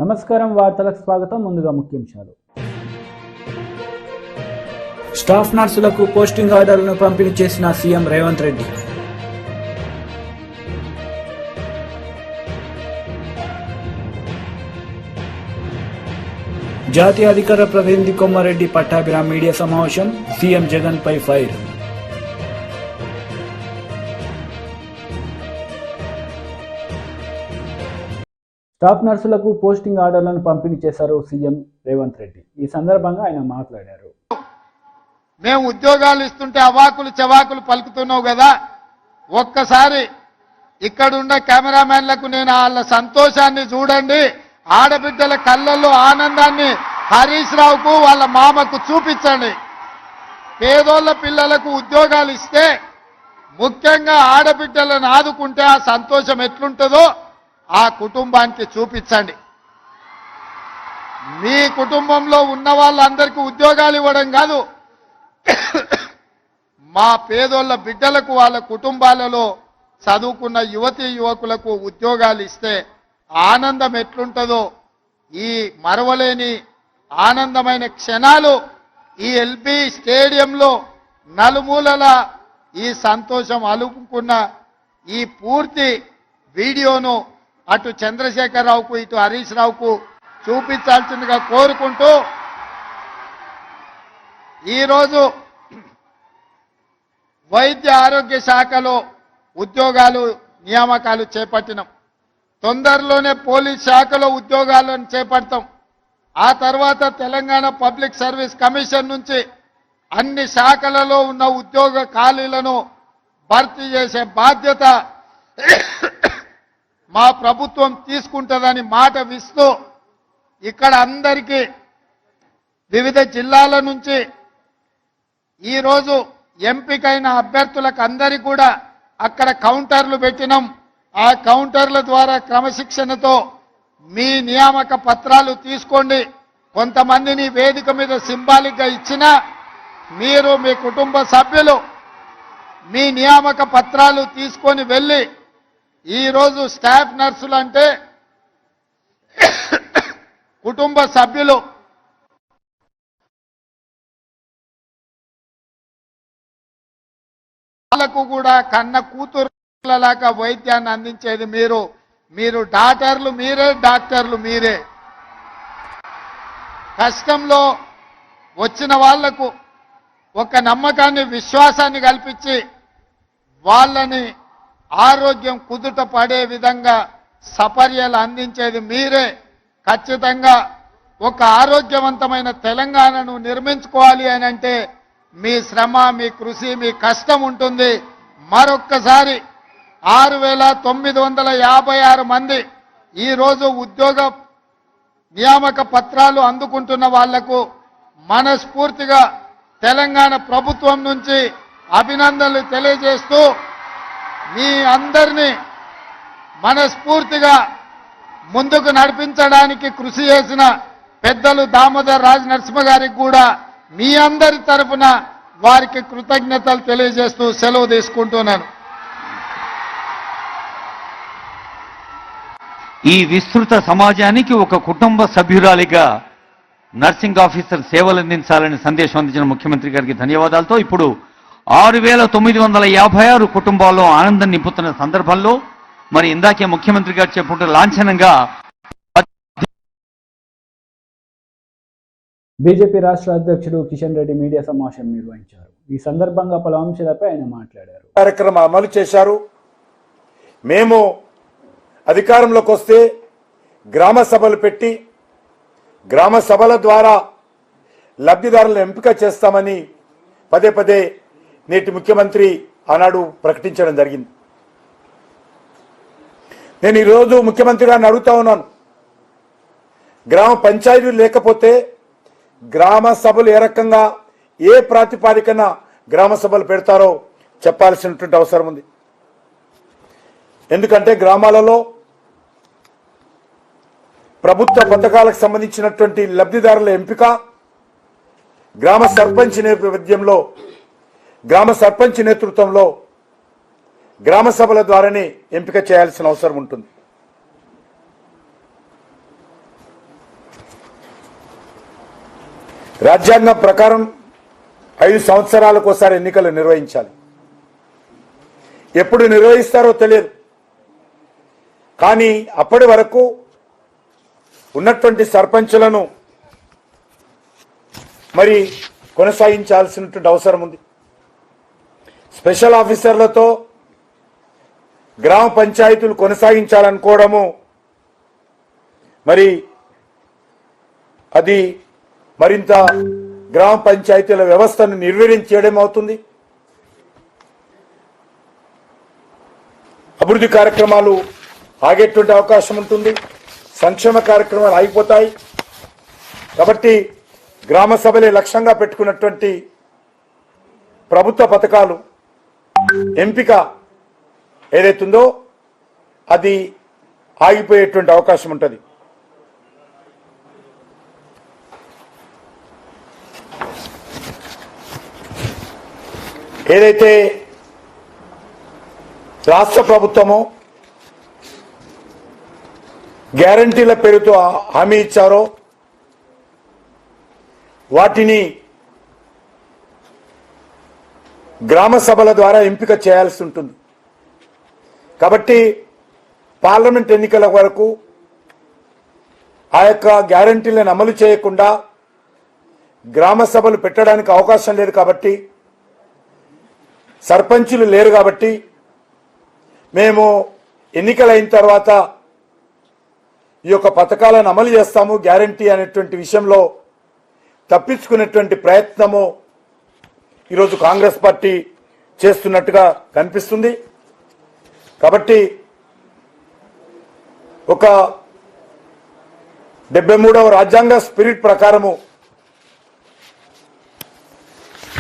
నమస్కారం వార్తలకు స్వాగతం. ముందుగా ముఖ్యాంశాలు. స్టాఫ్ నర్సులకు పోస్టింగ్ ఆర్డర్లను పంపిణీ చేసిన సీఎం రేవంత్ రెడ్డి. జాతీయ అధికార ప్రతినిధి కొమ్మారెడ్డి పట్టాభిరామ్ మీడియా సమావేశం. సీఎం జగన్ పై ఫైర్. స్టాఫ్ నర్సులకు పోస్టింగ్ ఆర్డర్లను పంపిణీ చేశారు సీఎం రేవంత్ రెడ్డి. ఈ సందర్భంగా ఆయన మాట్లాడారు. మేము ఉద్యోగాలు ఇస్తుంటే అవాకులు చెవాకులు పలుకుతున్నావు కదా, ఒక్కసారి ఇక్కడున్న కెమెరామెన్లకు నేను వాళ్ళ సంతోషాన్ని చూడండి, ఆడబిడ్డల కళ్ళల్లో ఆనందాన్ని హరీష్ రావుకు వాళ్ళ మామకు చూపించండి. పేదోళ్ళ పిల్లలకు ఉద్యోగాలు ఇస్తే, ముఖ్యంగా ఆడబిడ్డలను ఆదుకుంటే ఆ సంతోషం ఎట్లుంటుందో ఆ కుటుంబానికి చూపించండి. మీ కుటుంబంలో ఉన్న వాళ్ళందరికీ ఉద్యోగాలు ఇవ్వడం కాదు, మా పేదోళ్ళ బిడ్డలకు వాళ్ళ కుటుంబాలలో చదువుకున్న యువతీ యువకులకు ఉద్యోగాలు ఇస్తే ఆనందం ఎట్లుంటుందో, ఈ మరవలేని ఆనందమైన క్షణాలు ఈ ఎల్బీ స్టేడియంలో నలుమూలల ఈ సంతోషం అలుపుకున్న ఈ పూర్తి వీడియోను అటు చంద్రశేఖరరావుకు ఇటు హరీష్ రావుకు చూపించాల్సిందిగా కోరుకుంటూ, ఈరోజు వైద్య ఆరోగ్య శాఖలో ఉద్యోగాలు నియామకాలు చేపట్టినాం. తొందరలోనే పోలీస్ శాఖలో ఉద్యోగాలను చేపడతాం. ఆ తర్వాత తెలంగాణ పబ్లిక్ సర్వీస్ కమిషన్ నుంచి అన్ని శాఖలలో ఉన్న ఉద్యోగ ఖాళీలను భర్తీ చేసే బాధ్యత మా ప్రభుత్వం తీసుకుంటుందని మాట ఇస్తూ, ఇక్కడ అందరికీ వివిధ జిల్లాల నుంచి ఈరోజు ఎంపికైన అభ్యర్థులకు అందరికీ కూడా అక్కడ కౌంటర్లు పెట్టినాం. ఆ కౌంటర్ల ద్వారా క్రమశిక్షణతో మీ నియామక పత్రాలు తీసుకోండి. కొంతమందిని వేదిక మీద సింబాలిక్గా ఇచ్చినా మీరు మీ కుటుంబ సభ్యులు మీ నియామక పత్రాలు తీసుకొని వెళ్ళి, ఈరోజు స్టాఫ్ నర్సులు అంటే కుటుంబ సభ్యులు, వాళ్ళకు కూడా కన్న కూతురులాగా వైద్యాన్ని అందించేది మీరు డాక్టర్లు మీరే, డాక్టర్లు మీరే. కష్టంలో వచ్చిన వాళ్లకు ఒక నమ్మకాన్ని విశ్వాసాన్ని కల్పించి వాళ్ళని ఆరోగ్యం కుదుట పడే విధంగా సపర్యలు అందించేది మీరే. ఖచ్చితంగా ఒక ఆరోగ్యవంతమైన తెలంగాణను నిర్మించుకోవాలి అని అంటే మీ శ్రమ, మీ కృషి, మీ కష్టం ఉంటుంది. మరొక్కసారి 6,956 మంది ఈరోజు ఉద్యోగ నియామక పత్రాలు అందుకుంటున్న వాళ్లకు మనస్ఫూర్తిగా తెలంగాణ ప్రభుత్వం నుంచి అభినందనలు తెలియజేస్తూ, మీ అందరినీ మనస్ఫూర్తిగా ముందుకు నడిపించడానికి కృషి చేసిన పెద్దలు దామోదర్ రాజ్ నరసింహ గారికి కూడా మీ అందరి తరఫున వారికి కృతజ్ఞతలు తెలియజేస్తూ సెలవు తీసుకుంటున్నాను. ఈ విస్తృత సమాజానికి ఒక కుటుంబ సభ్యురాలిగా నర్సింగ్ ఆఫీసర్ సేవలు అందించాలని సందేశం అందించిన ముఖ్యమంత్రి గారికి ధన్యవాదాలతో ఇప్పుడు 6,956 కుటుంబాల్లో ఆనందం నింపుతున్న సందర్భంలో మరి ఇందాకే ముఖ్యమంత్రి గారు చెప్పుకుంటూ లాంఛనంగా బీజేపీ రాష్ట్ర అధ్యక్షుడు కిషన్ రెడ్డి మీడియా సమావేశం నిర్వహించారు. ఈ సందర్భంగా పలు అంశాలపై ఆయన మాట్లాడారు. కార్యక్రమం అమలు చేశారు. మేము అధికారంలోకి వస్తే గ్రామ సభలు పెట్టి గ్రామ సభల ద్వారా లబ్ధిదారులను ఎంపిక చేస్తామని పదే పదే నేటి ముఖ్యమంత్రి ఆనాడు ప్రకటించడం జరిగింది. నేను ఈరోజు ముఖ్యమంత్రి గారిని అడుగుతా ఉన్నాను, గ్రామ పంచాయతీలు లేకపోతే గ్రామ సభలు ఏ రకంగా ఏ ప్రాతిపాదికన గ్రామ సభలు పెడతారో చెప్పాల్సినటువంటి అవసరం ఉంది. ఎందుకంటే గ్రామాలలో ప్రభుత్వ పథకాలకు సంబంధించినటువంటి లబ్ధిదారుల ఎంపిక గ్రామ సర్పంచ్ నేతృత్వంలో గ్రామ సభల ద్వారానే ఎంపిక చేయాల్సిన అవసరం ఉంటుంది. రాజ్యాంగం ప్రకారం 5 సంవత్సరాలకు ఒకసారి ఎన్నికలు నిర్వహించాలి. ఎప్పుడు నిర్వహిస్తారో తెలియదు. కానీ అప్పటి వరకు ఉన్నటువంటి సర్పంచులను మరి కొనసాగించాల్సినటువంటి అవసరం ఉంది. స్పెషల్ ఆఫీసర్లతో గ్రామ పంచాయతీలు కొనసాగించాలనుకోవడము మరి అది మరింత గ్రామ పంచాయతీల వ్యవస్థను నిర్వీర్యం చేయడం అవుతుంది. అభివృద్ధి కార్యక్రమాలు ఆగేటువంటి అవకాశం ఉంటుంది. సంక్షేమ కార్యక్రమాలు ఆగిపోతాయి. కాబట్టి గ్రామ సభలే లక్ష్యంగా పెట్టుకున్నటువంటి ప్రభుత్వ పథకాలు ఎంపిక ఏదైతుందో అది ఆగిపోయేటువంటి అవకాశం ఉంటుంది. ఏదైతే రాష్ట్ర ప్రభుత్వమో గ్యారంటీల పేరుతో హామీ ఇచ్చారో వాటిని గ్రామ సభల ద్వారా ఎంపిక చేయాల్సి ఉంటుంది. కాబట్టి పార్లమెంట్ ఎన్నికల వరకు ఆ యొక్క గ్యారంటీలను అమలు చేయకుండా గ్రామ సభలు పెట్టడానికి అవకాశం లేదు. కాబట్టి సర్పంచులు లేరు. కాబట్టి మేము ఎన్నికలైన తర్వాత ఈ యొక్క పథకాలను అమలు చేస్తాము గ్యారంటీ అనేటువంటి విషయంలో తప్పించుకునేటువంటి ప్రయత్నము ఈరోజు కాంగ్రెస్ పార్టీ చేస్తున్నట్టుగా కనిపిస్తుంది. కాబట్టి ఒక 73వ రాజ్యాంగ స్పిరిట్ ప్రకారము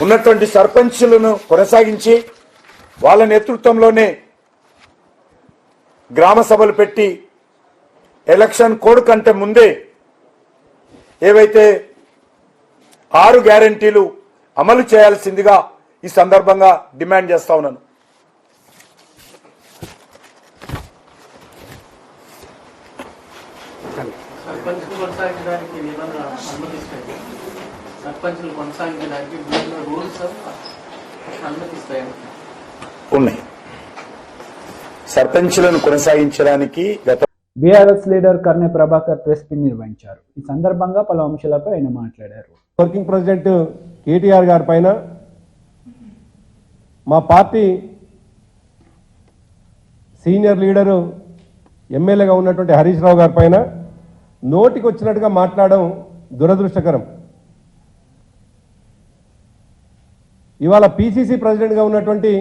ఉన్నటువంటి సర్పంచులను కొనసాగించి వాళ్ళ నేతృత్వంలోనే గ్రామ సభలు పెట్టి ఎలక్షన్ కోడ్ కంటే ముందే ఏవైతే 6 గ్యారంటీలు అమలు చేయాల్సిందిగా ఈ సందర్భంగా డిమాండ్ చేస్తా ఉన్నాను. ఉన్నాయి. సర్పంచులను కొనసాగించడానికి గత BRS leader Karne Prabhakar press meet నిర్వహించారు. ఈ సందర్భంగా పలు అంశాలపై ఆయన మాట్లాడారు. వర్కింగ్ ప్రెసిడెంట్ కేటీఆర్ గారి పైన మా పార్టీ సీనియర్ లీడరు ఎమ్మెల్యేగా ఉన్నటువంటి హరీష్ రావు గారి పైన నోటికి వచ్చినట్టుగా మాట్లాడడం దురదృష్టకరం. ఇవాళ పిసిసి ప్రెసిడెంట్గా ఉన్నటువంటి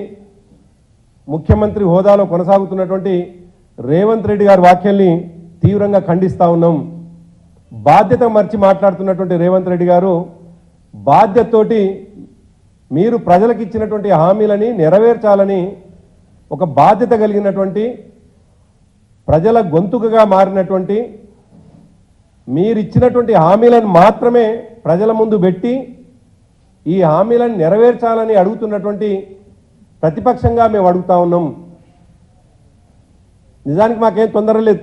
ముఖ్యమంత్రి హోదాలో కొనసాగుతున్నటువంటి రేవంత్ రెడ్డి గారి వ్యాఖ్యల్ని తీవ్రంగా ఖండిస్తా ఉన్నాం. బాధ్యత మర్చి మాట్లాడుతున్నటువంటి రేవంత్ రెడ్డి గారు బాధ్యతతోటి మీరు ప్రజలకు ఇచ్చినటువంటి హామీలని నెరవేర్చాలని ఒక బాధ్యత కలిగినటువంటి ప్రజల గొంతుకగా మారినటువంటి మీరు ఇచ్చినటువంటి హామీలను మాత్రమే ప్రజల ముందు పెట్టి ఈ హామీలను నెరవేర్చాలని అడుగుతున్నటువంటి ప్రతిపక్షంగా మేము అడుగుతా ఉన్నాం. నిజానికి మాకేం తొందర లేదు.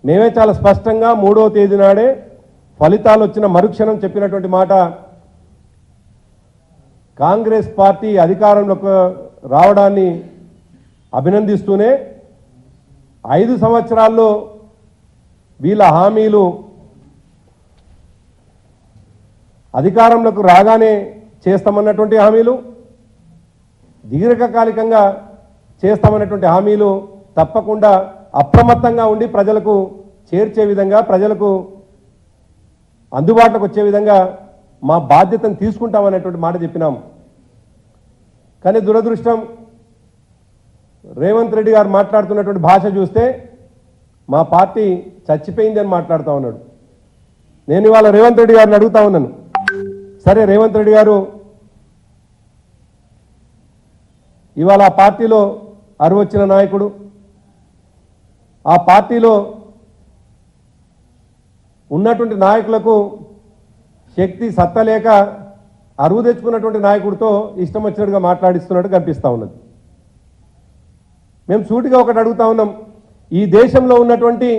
మేమే చాలా స్పష్టంగా 3వ తేదీ నాడే ఫలితాలు వచ్చిన మరుక్షణం చెప్పినటువంటి మాట, కాంగ్రెస్ పార్టీ అధికారంలోకి రావడాన్ని అభినందిస్తూనే 5 సంవత్సరాల్లో వీళ్ళ హామీలు అధికారంలోకి రాగానే చేస్తామన్నటువంటి హామీలు, దీర్ఘకాలికంగా చేస్తామన్నటువంటి హామీలు తప్పకుండా అప్రమత్తంగా ఉండి ప్రజలకు చేర్చే విధంగా, ప్రజలకు అందుబాటులోకి వచ్చే విధంగా మా బాధ్యతను తీసుకుంటామనేటువంటి మాట చెప్పినాం. కానీ దురదృష్టం, రేవంత్ రెడ్డి గారు మాట్లాడుతున్నటువంటి భాష చూస్తే మా పార్టీ చచ్చిపోయింది అని మాట్లాడుతూ ఉన్నాడు. నేను ఇవాళ రేవంత్ రెడ్డి గారిని అడుగుతా ఉన్నాను, సరే రేవంత్ రెడ్డి గారు ఇవాళ ఆ పార్టీలో అరువొచ్చిన నాయకుడు, ఆ పార్టీలో ఉన్నటువంటి నాయకులకు శక్తి సత్తలేక అరువు తెచ్చుకున్నటువంటి నాయకుడితో ఇష్టం వచ్చినట్టుగా మాట్లాడిస్తున్నట్టు కనిపిస్తూ ఉన్నది. మేము సూటిగా ఒకటి అడుగుతా ఉన్నాం, ఈ దేశంలో ఉన్నటువంటి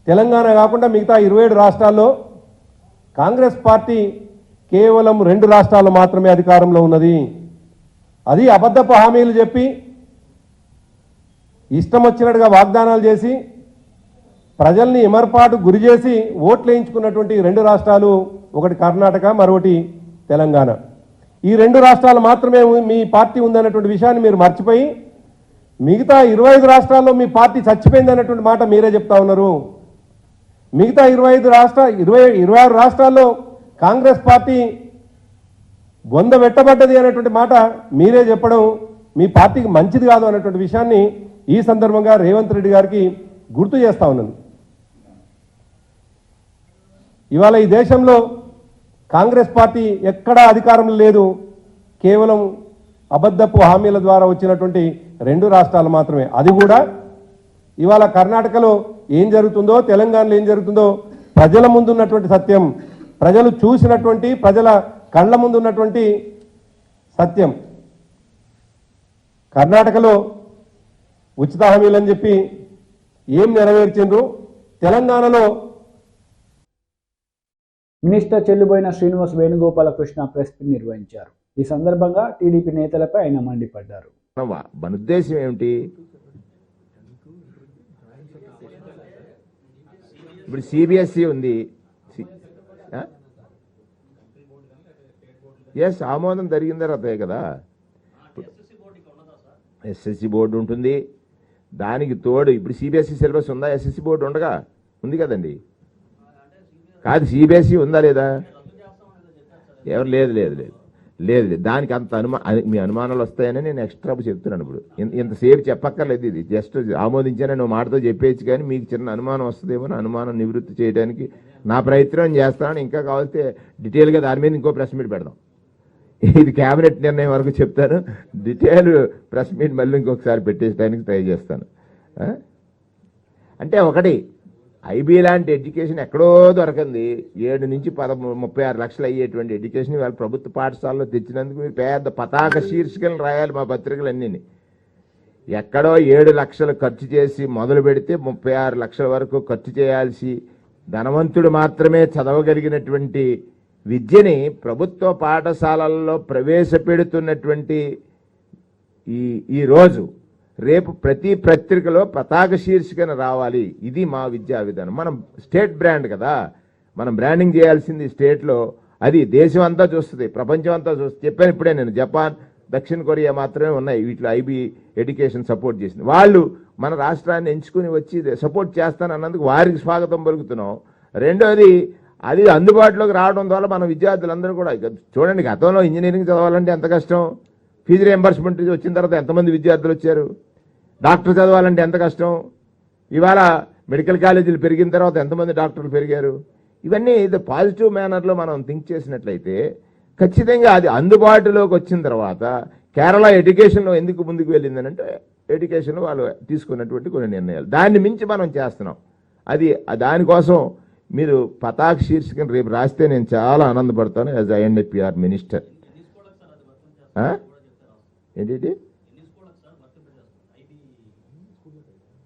తెలంగాణ కాకుండా మిగతా 27 రాష్ట్రాల్లో కాంగ్రెస్ పార్టీ కేవలం 2 రాష్ట్రాల్లో మాత్రమే అధికారంలో ఉన్నది. అది అబద్ధపు హామీలు చెప్పి ఇష్టం వచ్చినట్టుగా వాగ్దానాలు చేసి ప్రజల్ని ఎమర్పాటు గురి చేసి ఓట్లు వేయించుకున్నటువంటి 2 రాష్ట్రాలు, ఒకటి కర్ణాటక, మరొకటి తెలంగాణ. ఈ 2 రాష్ట్రాలు మాత్రమే మీ పార్టీ ఉందన్నటువంటి విషయాన్ని మీరు మర్చిపోయి మిగతా 25 రాష్ట్రాల్లో మీ పార్టీ చచ్చిపోయింది అన్నటువంటి మాట మీరే చెప్తా ఉన్నారు. మిగతా 26 రాష్ట్రాల్లో కాంగ్రెస్ పార్టీ బొంద పెట్టబడ్డది అనేటువంటి మాట మీరే చెప్పడం మీ పార్టీకి మంచిది కాదు అన్నటువంటి విషయాన్ని ఈ సందర్భంగా రేవంత్ రెడ్డి గారికి గుర్తు చేస్తా ఉన్నాను. ఇవాళ ఈ దేశంలో కాంగ్రెస్ పార్టీ ఎక్కడా అధికారంలో లేదు. కేవలం అబద్ధపు హామీల ద్వారా వచ్చినటువంటి 2 రాష్ట్రాలు మాత్రమే. అది కూడా ఇవాళ కర్ణాటకలో ఏం జరుగుతుందో, తెలంగాణలో ఏం జరుగుతుందో ప్రజల ముందున్నటువంటి సత్యం, ప్రజలు చూసినటువంటి, ప్రజల కళ్ళ ముందు ఉన్నటువంటి సత్యం. కర్ణాటకలో ఉచిత హామీలని చెప్పి ఏం నెరవేర్చిండ్రు, తెలంగాణలో minister Chelluboina Srinivas Venugopalakrishna press meet నిర్వహించారు. ఈ సందర్భంగా టీడీపీ నేతలపై ఆయన మండిపడ్డారు. మన ఉద్దేశం ఏమిటి? ఇప్పుడు సిబిఎస్ఈ ఉంది, ఎస్ ఆమోదం జరిగిన తర్వాతే కదా. ఎస్ఎస్సి బోర్డు ఉంటుంది, దానికి తోడు ఇప్పుడు సిబిఎస్ఈ సిలబస్ ఉందా? ఎస్ఎస్సి బోర్డు ఉండగా ఉంది కదండి. కాదు, సిబిఎస్ఈ ఉందా లేదా? ఎవరు లేదు లేదు లేదు లేదు లేదు దానికి అంత మీ అనుమానాలు వస్తాయని నేను ఎక్స్ట్రా చెప్తున్నాను. ఇప్పుడు ఇంతసేపు చెప్పక్కర్లేదు, ఇది జస్ట్ ఆమోదించానని నువ్వు మాటతో చెప్పేయచ్చు, కానీ మీకు చిన్న అనుమానం వస్తుందేమో, అనుమానం నివృత్తి చేయడానికి నా ప్రయత్నం చేస్తాను. ఇంకా కావాల్సి డీటెయిల్గా దాని మీద ఇంకో ప్రెస్ మీట్ పెడదాం. ఇది క్యాబినెట్ నిర్ణయం వరకు చెప్తాను, డీటెయిల్ ప్రెస్ మీట్ మళ్ళీ ఇంకొకసారి పెట్టేయడానికి ట్రై చేస్తాను. అంటే ఒకటి, ఐబీ లాంటి ఎడ్యుకేషన్ ఎక్కడో దొరకంది, 7 నుంచి 36 లక్షలు అయ్యేటువంటి ఎడ్యుకేషన్ వాళ్ళ ప్రభుత్వ పాఠశాలలో తెచ్చినందుకు మీరు పెద్ద పతాక శీర్షికలు రాయాలి మా పత్రికలన్నీ. ఎక్కడో 7 లక్షలు ఖర్చు చేసి మొదలు పెడితే 36 లక్షల వరకు ఖర్చు చేయాల్సి ధనవంతుడు మాత్రమే చదవగలిగినటువంటి విద్యని ప్రభుత్వ పాఠశాలల్లో ప్రవేశపెడుతున్నటువంటి ఈ రోజు రేపు ప్రతి పత్రికలో పతాక శీర్షికన రావాలి. ఇది మా విద్యా విధానం. మనం స్టేట్ బ్రాండ్ కదా, మనం బ్రాండింగ్ చేయాల్సింది స్టేట్లో. అది దేశం అంతా చూస్తుంది, ప్రపంచం అంతా చూస్తుంది. చెప్పాను ఇప్పుడే నేను, జపాన్, దక్షిణ కొరియా మాత్రమే ఉన్నాయి వీటిలో ఐబీ ఎడ్యుకేషన్ సపోర్ట్ చేసింది. వాళ్ళు మన రాష్ట్రాన్ని ఎంచుకుని వచ్చి సపోర్ట్ చేస్తానన్నందుకు వారికి స్వాగతం పలుకుతున్నాం. రెండోది, అది అందుబాటులోకి రావడం ద్వారా మన విద్యార్థులందరూ కూడా చూడండి, గతంలో ఇంజనీరింగ్ చదవాలంటే ఎంత కష్టం, ఫీజు రియంబర్స్మెంట్ వచ్చిన తర్వాత ఎంతమంది విద్యార్థులు వచ్చారు, డాక్టర్ చదవాలంటే ఎంత కష్టం, ఇవాళ మెడికల్ కాలేజీలు పెరిగిన తర్వాత ఎంతమంది డాక్టర్లు పెరిగారు. ఇవన్నీ పాజిటివ్ మేనర్లో మనం థింక్ చేసినట్లయితే ఖచ్చితంగా అది అందుబాటులోకి వచ్చిన తర్వాత కేరళ ఎడ్యుకేషన్లో ఎందుకు ముందుకు వెళ్ళిందనంటే ఎడ్యుకేషన్లో వాళ్ళు తీసుకున్నటువంటి కొన్ని నిర్ణయాలు, దాన్ని మించి మనం చేస్తున్నాం. అది దానికోసం మీరు పతాక శీర్షికను రేపు రాస్తే నేను చాలా ఆనందపడతాను యాజ్ ఐఎన్ఏపిఆర్ మినిస్టర్. ఏంటి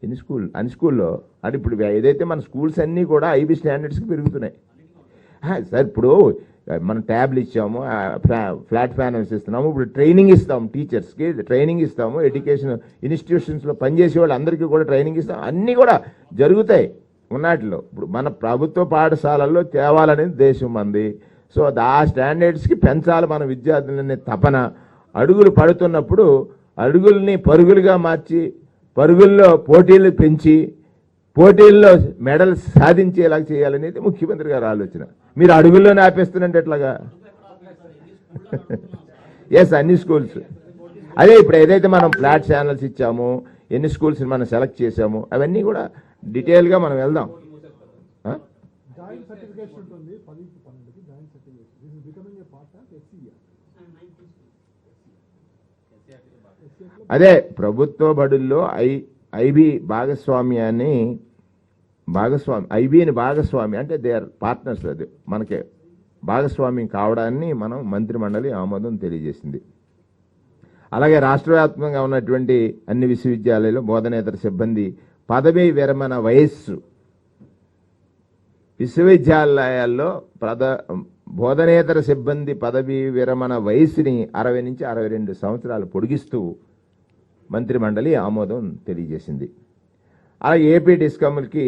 అన్ని స్కూల్లో అంటే ఇప్పుడు ఏదైతే మన స్కూల్స్ అన్నీ కూడా ఐబీ స్టాండర్డ్స్కి పెరుగుతున్నాయి సార్. ఇప్పుడు మనం ట్యాబ్లు ఇచ్చాము, ఫ్లాట్ ప్యానల్స్ ఇస్తున్నాము, ఇప్పుడు ట్రైనింగ్ ఇస్తాము, టీచర్స్కి ట్రైనింగ్ ఇస్తాము, ఎడ్యుకేషన్ ఇన్స్టిట్యూషన్స్లో పనిచేసే వాళ్ళు అందరికీ కూడా ట్రైనింగ్ ఇస్తాము. అన్నీ కూడా జరుగుతాయి ఉన్నట్లో. ఇప్పుడు మన ప్రభుత్వ పాఠశాలల్లో తేవాలనేది దేశం మంది. సో ఆ స్టాండర్డ్స్కి పెంచాలి మన విద్యార్థులనే తపన. అడుగులు పడుతున్నప్పుడు అడుగుల్ని పరుగులుగా మార్చి, పరుగుల్లో పోటీలు పెంచి, పోటీల్లో మెడల్స్ సాధించేలా చేయాలనేది ముఖ్యమంత్రి గారి ఆలోచన. మీరు అడుగుల్లోనే ఆపేస్తున్నట్టు ఎట్లాగా? ఎస్, అన్ని స్కూల్స్ అదే. ఇప్పుడు ఏదైతే మనం ఫ్లాట్ ఛానల్స్ ఇచ్చామో, ఎన్ని స్కూల్స్ మనం సెలెక్ట్ చేసామో అవన్నీ కూడా డీటెయిల్గా మనం వెళ్దాం. అదే ప్రభుత్వ బడుల్లో ఐబీ ఐబీని భాగస్వామి అంటే దే ఆర్ పార్ట్నర్స్. అది మనకి భాగస్వామ్యం కావడాన్ని మనం మంత్రిమండలి ఆమోదం తెలియజేసింది. అలాగే రాష్ట్ర వ్యాప్తంగా ఉన్నటువంటి అన్ని విశ్వవిద్యాలయాల్లో బోధనేతర సిబ్బంది పదవీ విరమణ వయస్సు విశ్వవిద్యాలయాల్లో బోధనేతర సిబ్బంది పదవీ విరమణ వయసుని 60 నుంచి 62 సంవత్సరాలు పొడిగిస్తూ మంత్రిమండలి ఆమోదం తెలియజేసింది. అలా ఏపీ డిస్కమ్లకి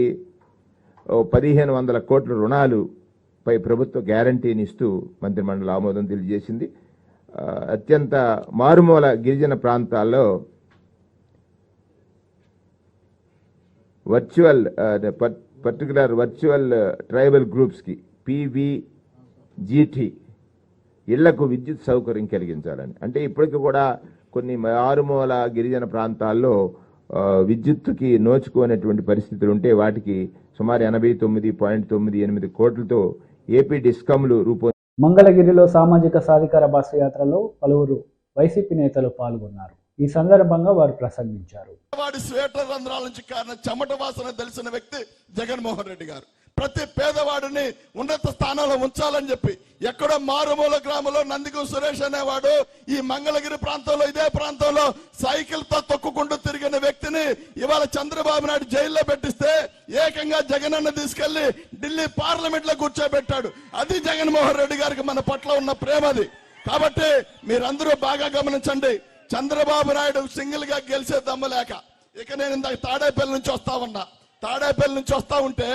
1500 కోట్ల రుణాలు పై ప్రభుత్వ గ్యారంటీని ఇస్తూ మంత్రిమండలి ఆమోదం తెలియజేసింది. అత్యంత మారుమూల గిరిజన ప్రాంతాల్లో పర్టికులర్ వర్చువల్ ట్రైబల్ గ్రూప్స్కి PVGT ఇళ్లకు విద్యుత్ సౌకర్యం కలిగించాలని. అంటే ఇప్పటికి కూడా కొన్ని మారుమూల గిరిజన ప్రాంతాల్లో విద్యుత్తుకి నోచుకోనటువంటి పరిస్థితులు ఉంటే వాటికి సుమారు 89.98 కోట్లతో ఏపీ డిస్కమ్లు మంగళగిరిలో సామాజిక సాధికార బస్సు యాత్రలో పలువురు వైసీపీ నేతలు పాల్గొన్నారు. ఈ సందర్భంగా వారు ప్రసంగించారు. వాడి స్వేటర్ రంధ్రాల నుంచి కారణం చెమట వాసన తెలిసిన వ్యక్తి జగన్మోహన్ రెడ్డి గారు. ప్రతి పేదవాడిని ఉన్నత స్థానంలో ఉంచాలని చెప్పి ఎక్కడో మారుమూల గ్రామంలో నందిగు సురేష్ అనేవాడు ఈ మంగళగిరి ప్రాంతంలో ఇదే ప్రాంతంలో సైకిల్ తో తొక్కుకుంటూ తిరిగిన వ్యక్తిని ఇవాళ చంద్రబాబు నాయుడు జైల్లో పెట్టిస్తే ఏకంగా జగనన్న తీసుకెళ్లి ఢిల్లీ పార్లమెంట్ లో కూర్చోబెట్టాడు. అది జగన్మోహన్ రెడ్డి గారికి మన పట్ల ఉన్న ప్రేమది. కాబట్టి మీరందరూ బాగా గమనించండి. చంద్రబాబు నాయుడు సింగిల్ గా గెలిచే దమ్ము లేక ఇక నేను ఇందాక తాడేపల్లి నుంచి వస్తా ఉన్నా. తాడేపల్లి నుంచి వస్తా ఉంటే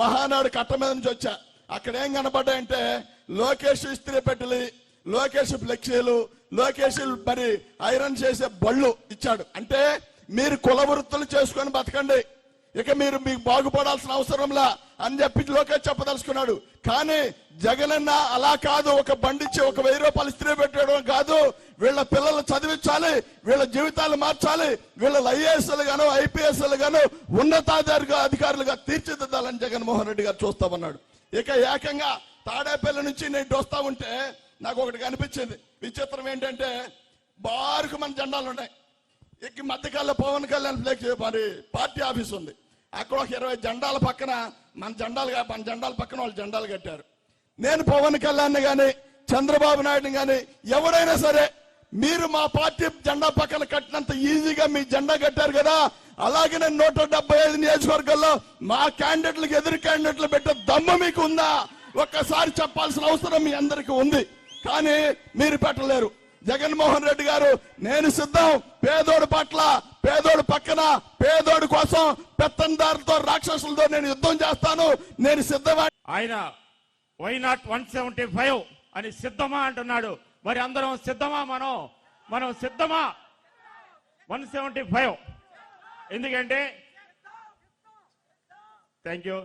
మహానాడు కట్ట మీద నుంచి వచ్చా. అక్కడ ఏం కనపడ్డాయంటే లోకేష్ ఇస్త్రీ పెట్టెలు, లోకేష్ ఫ్లెక్సీలు, లోకేష్ మరి ఐరన్ చేసే బళ్ళు ఇచ్చాడు. అంటే మీరు కుల వృత్తులు చేసుకొని బతకండి, ఇక మీరు మీకు బాగుపడాల్సిన అవసరంలా అని చెప్పి లోకేష్ చెప్పదలుచుకున్నాడు. కానీ జగనన్న అలా కాదు. ఒక బండిచ్చి 1000 రూపాయలు ఇస్త్రీ పెట్టడం కాదు, వీళ్ళ పిల్లలు చదివించాలి, వీళ్ళ జీవితాలు మార్చాలి, వీళ్ళ ఐఏఎస్లు గాను IPSలు గాను ఉన్నతాధికారులుగా తీర్చిదిద్దాలని జగన్మోహన్ రెడ్డి గారు చూస్తామన్నాడు. ఇక ఏకంగా తాడేపల్లి నుంచి నేను వస్తా ఉంటే నాకు ఒకటి కనిపించింది. విచిత్రం ఏంటంటే బారుకు మన జెండాలు ఉన్నాయి. ఇక మధ్యకాలంలో పవన్ కళ్యాణ్ ఫ్లెక్స్ మరి పార్టీ ఆఫీస్ ఉంది. అక్కడ ఒక 20 జెండాల పక్కన మన జెండాల పక్కన వాళ్ళు జెండాలు కట్టారు. నేను పవన్ కళ్యాణ్ గాని చంద్రబాబు నాయుడు గాని ఎవరైనా సరే మీరు మా పార్టీ జెండా పక్కన కట్టినంత ఈజీగా మీ జెండా కట్టారు కదా, అలాగే నేను 175 నియోజకవర్గాల్లో మా క్యాండిడేట్లకు ఎదురు క్యాండిడేట్లు పెట్టే దమ్ము మీకు ఉందా ఒక్కసారి చెప్పాల్సిన అవసరం మీ అందరికీ ఉంది. కానీ మీరు పెట్టలేరు. జగన్మోహన్ రెడ్డి గారు నేను సిద్ధం, పేదోడు పట్ల, పేదోడు పక్కన, పేదోడు కోసం పెత్తందారులతో రాక్షసులతో నేను యుద్ధం చేస్తాను, నేను సిద్ధమా. ఆయన వై నాట్ 175 అని సిద్ధమా అంటున్నాడు. మరి అందరం సిద్ధమా? మనం సిద్ధమా 175? ఎందుకంటే థ్యాంక్ యూ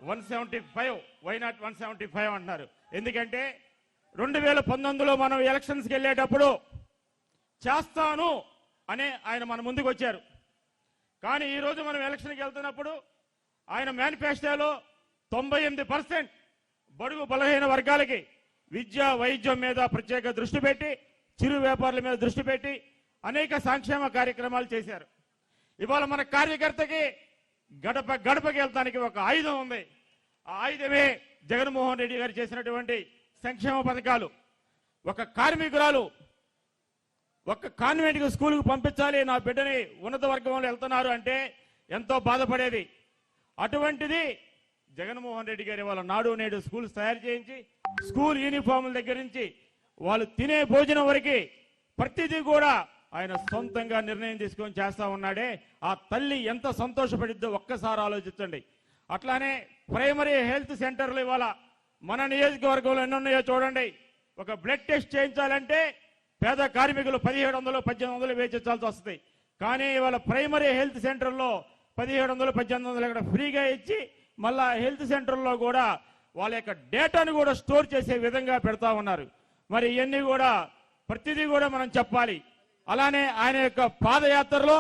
175 వై నాట్ 175 అంటున్నారు. ఎందుకంటే 2019లో మనం ఎలక్షన్స్కి వెళ్ళేటప్పుడు చేస్తాను అనే ఆయన మన ముందుకు వచ్చారు. కానీ ఈరోజు మనం ఎలక్షన్కి వెళ్తున్నప్పుడు ఆయన మేనిఫెస్టోలో 98% బడుగు బలహీన వర్గాలకి విద్య వైద్యం మీద ప్రత్యేక దృష్టి పెట్టి, చిరు వ్యాపారుల మీద దృష్టి పెట్టి అనేక సంక్షేమ కార్యక్రమాలు చేశారు. ఇవాళ మన కార్యకర్తకి గడప గడపకి వెళ్తానికి ఒక ఆయుధం ఉంది. ఆ ఆయుధమే జగన్మోహన్ రెడ్డి గారు చేసినటువంటి సంక్షేమ పథకాలు. ఒక కార్మికురాలు ఒక కాన్వెంట్ స్కూల్కి పంపించాలి, నా బిడ్డని ఉన్నత వర్గంలో వెళ్తున్నారు అంటే ఎంతో బాధపడేది. అటువంటిది జగన్మోహన్ రెడ్డి గారు వాళ్ళ నాడు నేడు స్కూల్స్ తయారు చేయించి, స్కూల్ యూనిఫామ్ల దగ్గర నుంచి వాళ్ళు తినే భోజనం వరకు ప్రతిదీ కూడా ఆయన సొంతంగా నిర్ణయం తీసుకొని చేస్తా ఉన్నాడే. ఆ తల్లి ఎంత సంతోషపడిద్దో ఒక్కసారి ఆలోచించండి. అట్లానే ప్రైమరీ హెల్త్ సెంటర్లు ఇవాళ మన నియోజకవర్గంలో ఎన్ని ఉన్నాయో చూడండి. ఒక బ్లడ్ టెస్ట్ చేయించాలంటే పేద కార్మికులు 1700, 1800 వేచించాల్సి వస్తుంది. కానీ ఇవాళ ప్రైమరీ హెల్త్ సెంటర్లో 1700, 1800 ఇక్కడ ఫ్రీగా ఇచ్చి మళ్ళా హెల్త్ సెంటర్లో కూడా వాళ్ళ యొక్క డేటాను కూడా స్టోర్ చేసే విధంగా పెడతా ఉన్నారు. మరి ఇవన్నీ కూడా ప్రతిదీ కూడా మనం చెప్పాలి. అలానే ఆయన యొక్క పాదయాత్రలో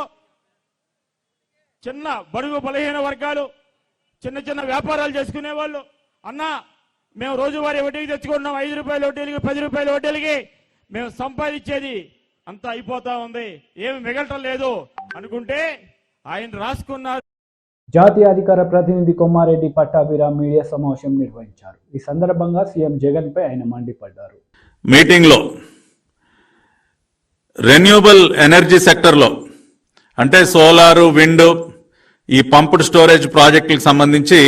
చిన్న బడుగు బలహీన వర్గాలు, చిన్న చిన్న వ్యాపారాలు చేసుకునే వాళ్ళు, అన్నా మేము రోజువారీ వడ్డీకి తెచ్చుకుంటున్నాం, 5 రూపాయల వడ్డీలకి, 10 రూపాయల వడ్డీలకి మేము సంపాదించేది అంతా అయిపోతా ఉంది, ఏమి మిగలటం లేదు అనుకుంటే ఆయన రాసుకున్నారు. జాతీయ అధికార ప్రతినిధి కొమ్మారెడ్డి పట్టాభిరామ్ మీడియా సమావేశం నిర్వహించారు. ఈ సందర్భంగా సీఎం జగన్ పై ఆయన మండిపడ్డారు. మీటింగ్లో రెన్యూబుల్ ఎనర్జీ సెక్టర్లో అంటే సోలారు, విండ్, ఈ పంప్డ్ స్టోరేజ్ ప్రాజెక్టులకు సంబంధించి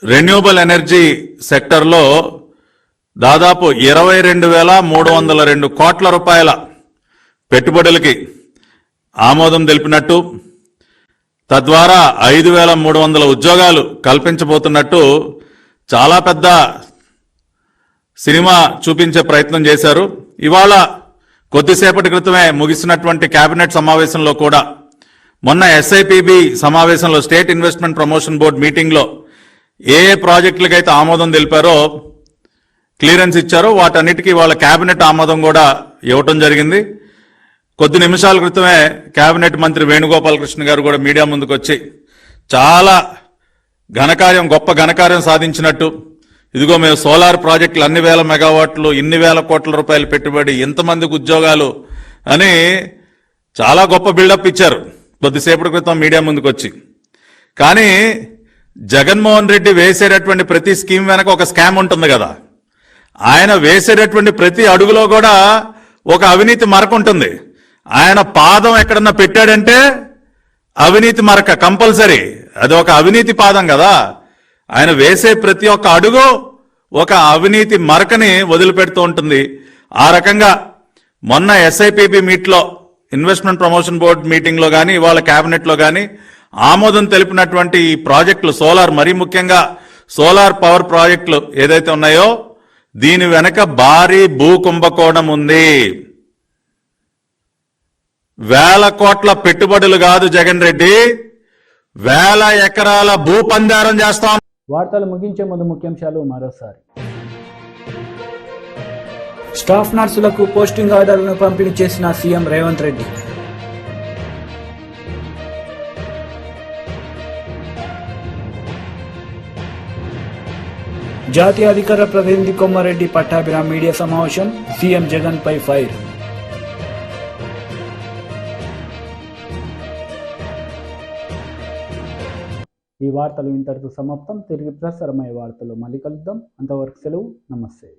రెన్యూబుల్ ఎనర్జీ సెక్టర్లో దాదాపు 22,302 కోట్ల రూపాయల పెట్టుబడులకి ఆమోదం తెలిపినట్టు, తద్వారా 5,300 ఉద్యోగాలు కల్పించబోతున్నట్టు చాలా పెద్ద సినిమా చూపించే ప్రయత్నం చేశారు. ఇవాళ కొద్దిసేపటి క్రితమే ముగిసినటువంటి కేబినెట్ సమావేశంలో కూడా, మొన్న ఎస్ఐపిబి సమావేశంలో స్టేట్ ఇన్వెస్ట్మెంట్ ప్రమోషన్ బోర్డు మీటింగ్లో ఏ ప్రాజెక్టులకైతే ఆమోదం తెలిపారో, క్లియరెన్స్ ఇచ్చారో వాటన్నిటికీ వాళ్ళ కేబినెట్ ఆమోదం కూడా ఇవ్వటం జరిగింది. కొద్ది నిమిషాల క్రితమే కేబినెట్ మంత్రి వేణుగోపాలకృష్ణ గారు కూడా మీడియా ముందుకు వచ్చి చాలా ఘనకార్యం, గొప్ప ఘనకార్యం సాధించినట్టు, ఇదిగో మేము సోలార్ ప్రాజెక్టులు అన్ని వేల మెగావాట్లు, ఇన్ని వేల కోట్ల రూపాయలు పెట్టుబడి, ఇంతమందికి ఉద్యోగాలు అని చాలా గొప్ప బిల్డప్ ఇచ్చారు కొద్దిసేపటి క్రితం మీడియా ముందుకు వచ్చి. కానీ జగన్మోహన్ రెడ్డి వేసేటటువంటి ప్రతి స్కీమ్ వెనక ఒక స్కామ్ ఉంటుంది కదా. ఆయన వేసేటటువంటి ప్రతి అడుగులో కూడా ఒక అవినీతి మరక ఉంటుంది. ఆయన పాదం ఎక్కడన్నా పెట్టాడంటే అవినీతి మరక కంపల్సరీ, అది ఒక అవినీతి పాదం కదా. ఆయన వేసే ప్రతి ఒక్క అడుగు ఒక అవినీతి మరకని వదిలిపెడుతూ ఉంటుంది. ఆ రకంగా మొన్న ఎస్ఐపిబి మీట్లో, ఇన్వెస్ట్మెంట్ ప్రమోషన్ బోర్డు మీటింగ్లో కానీ ఇవాళ క్యాబినెట్లో కానీ ఆమోదం తెలిపినటువంటి ఈ ప్రాజెక్టులు, సోలార్, మరీ ముఖ్యంగా సోలార్ పవర్ ప్రాజెక్టులు ఏదైతే ఉన్నాయో దీని వెనక భారీ భూ కుంభకోణం ఉంది. వేల కోట్ల పెట్టుబడులు కాదు జగన్ రెడ్డి, వేల ఎకరాల భూపందారం చేస్తాం. వార్తలు ముగించే ముందు ముఖ్యాంశాలు మరోసారి. స్టాఫ్ నర్సులకు పోస్టింగ్ ఆర్డర్లను పంపిణీ చేసిన సీఎం రేవంత్ రెడ్డి. జాతీయ అధికార ప్రతినిధి కొమ్మారెడ్డి పట్టాభిరామ్ మీడియా సమావేశం, సీఎం జగన్ పై ఫైర్. ఈ వార్తలు ఇంతటితో సమాప్తం. తిరిగి ప్రసారమయ్యే వార్తలు మళ్ళీ కలుద్దాం. అంతవరకు సెలవు. నమస్తే.